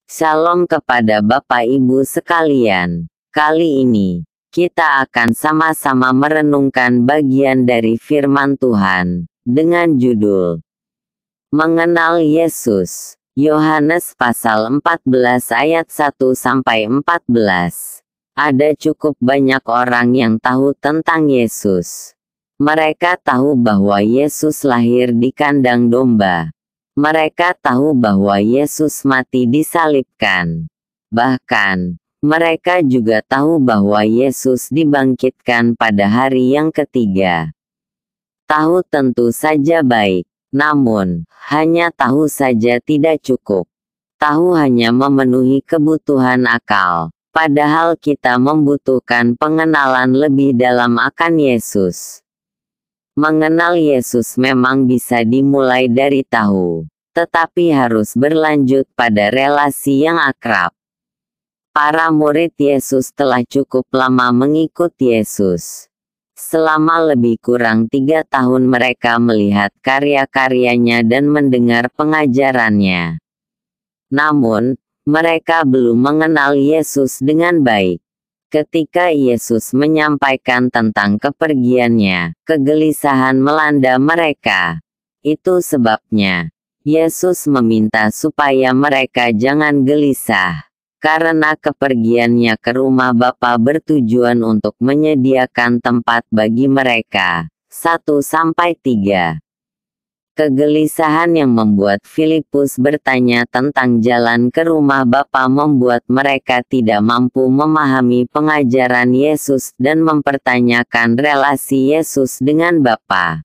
Shalom kepada Bapak Ibu sekalian. Kali ini, kita akan sama-sama merenungkan bagian dari firman Tuhan, dengan judul Mengenal Yesus. Yohanes pasal 14 ayat 1-14. Ada cukup banyak orang yang tahu tentang Yesus. Mereka tahu bahwa Yesus lahir di kandang domba. Mereka tahu bahwa Yesus mati disalibkan. Bahkan, mereka juga tahu bahwa Yesus dibangkitkan pada hari yang ketiga. Tahu tentu saja baik, namun, hanya tahu saja tidak cukup. Tahu hanya memenuhi kebutuhan akal, padahal kita membutuhkan pengenalan lebih dalam akan Yesus. Mengenal Yesus memang bisa dimulai dari tahu, tetapi harus berlanjut pada relasi yang akrab. Para murid Yesus telah cukup lama mengikut Yesus. Selama lebih kurang 3 tahun mereka melihat karya-karyanya dan mendengar pengajarannya. Namun, mereka belum mengenal Yesus dengan baik. Ketika Yesus menyampaikan tentang kepergiannya, kegelisahan melanda mereka. Itu sebabnya, Yesus meminta supaya mereka jangan gelisah, karena kepergiannya ke rumah Bapa bertujuan untuk menyediakan tempat bagi mereka. 1-3. Kegelisahan yang membuat Filipus bertanya tentang jalan ke rumah Bapa membuat mereka tidak mampu memahami pengajaran Yesus dan mempertanyakan relasi Yesus dengan Bapa.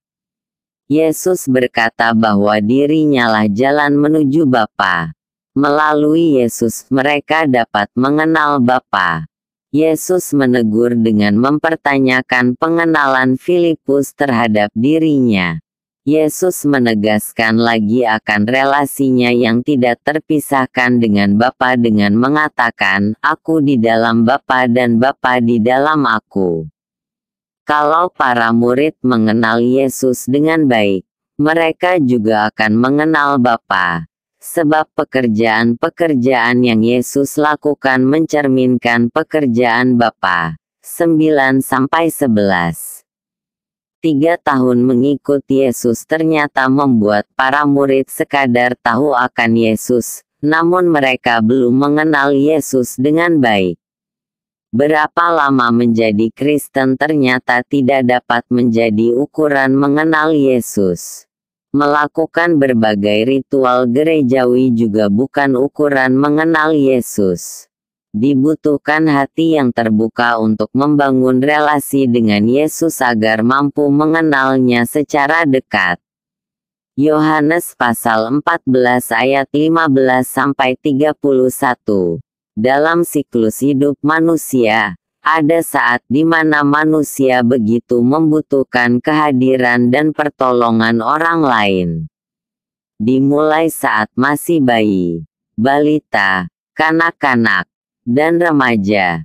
Yesus berkata bahwa dirinya lah jalan menuju Bapa. Melalui Yesus mereka dapat mengenal Bapa. Yesus menegur dengan mempertanyakan pengenalan Filipus terhadap dirinya. Yesus menegaskan lagi akan relasinya yang tidak terpisahkan dengan Bapa dengan mengatakan, "Aku di dalam Bapa dan Bapa di dalam Aku." Kalau para murid mengenal Yesus dengan baik, mereka juga akan mengenal Bapa. Sebab pekerjaan-pekerjaan yang Yesus lakukan mencerminkan pekerjaan Bapa. 9-11. 3 tahun mengikut Yesus ternyata membuat para murid sekadar tahu akan Yesus, namun mereka belum mengenal Yesus dengan baik. Berapa lama menjadi Kristen ternyata tidak dapat menjadi ukuran mengenal Yesus. Melakukan berbagai ritual gerejawi juga bukan ukuran mengenal Yesus. Dibutuhkan hati yang terbuka untuk membangun relasi dengan Yesus agar mampu mengenalnya secara dekat. Yohanes pasal 14 ayat 15-31. Dalam siklus hidup manusia, ada saat di mana manusia begitu membutuhkan kehadiran dan pertolongan orang lain. Dimulai saat masih bayi, balita, kanak-kanak, dan remaja.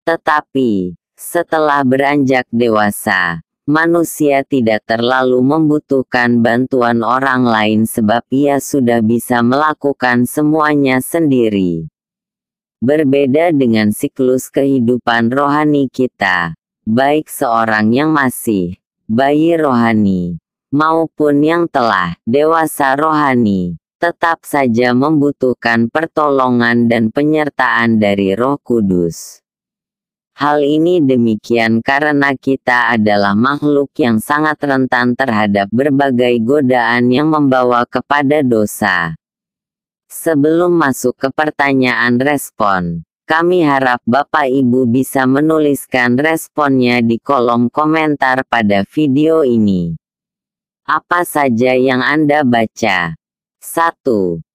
Tetapi, setelah beranjak dewasa, manusia tidak terlalu membutuhkan bantuan orang lain sebab ia sudah bisa melakukan semuanya sendiri. Berbeda dengan siklus kehidupan rohani kita, baik seorang yang masih bayi rohani, maupun yang telah dewasa rohani, tetap saja membutuhkan pertolongan dan penyertaan dari Roh Kudus. Hal ini demikian karena kita adalah makhluk yang sangat rentan terhadap berbagai godaan yang membawa kepada dosa. Sebelum masuk ke pertanyaan respon, kami harap Bapak Ibu bisa menuliskan responnya di kolom komentar pada video ini. Apa saja yang Anda baca? 1.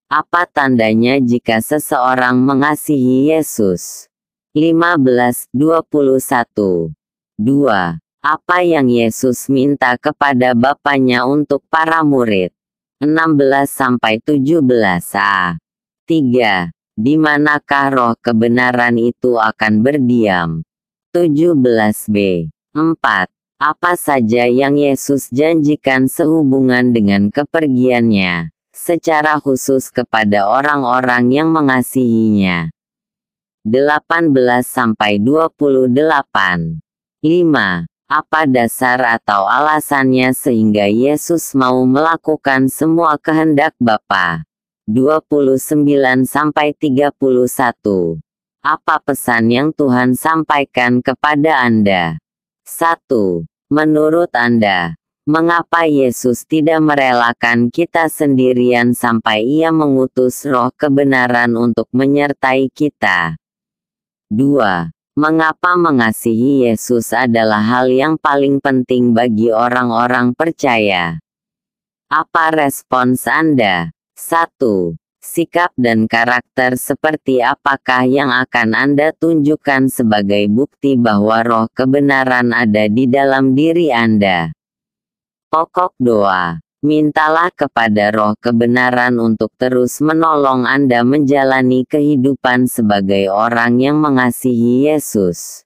Apa tandanya jika seseorang mengasihi Yesus? 15-21. 2. Apa yang Yesus minta kepada Bapanya untuk para murid? 16-17a. 3. Di manakah roh kebenaran itu akan berdiam? 17b. 4. Apa saja yang Yesus janjikan sehubungan dengan kepergiannya? secara khusus kepada orang-orang yang mengasihinya. 18-28. 5. Apa dasar atau alasannya sehingga Yesus mau melakukan semua kehendak Bapa? 29-31. Apa pesan yang Tuhan sampaikan kepada Anda? 1. Menurut Anda, mengapa Yesus tidak merelakan kita sendirian sampai Ia mengutus Roh kebenaran untuk menyertai kita? 2. Mengapa mengasihi Yesus adalah hal yang paling penting bagi orang-orang percaya? Apa respons Anda? 1. Sikap dan karakter seperti apakah yang akan Anda tunjukkan sebagai bukti bahwa Roh kebenaran ada di dalam diri Anda? Pokok doa. Mintalah kepada Roh kebenaran untuk terus menolong Anda menjalani kehidupan sebagai orang yang mengasihi Yesus.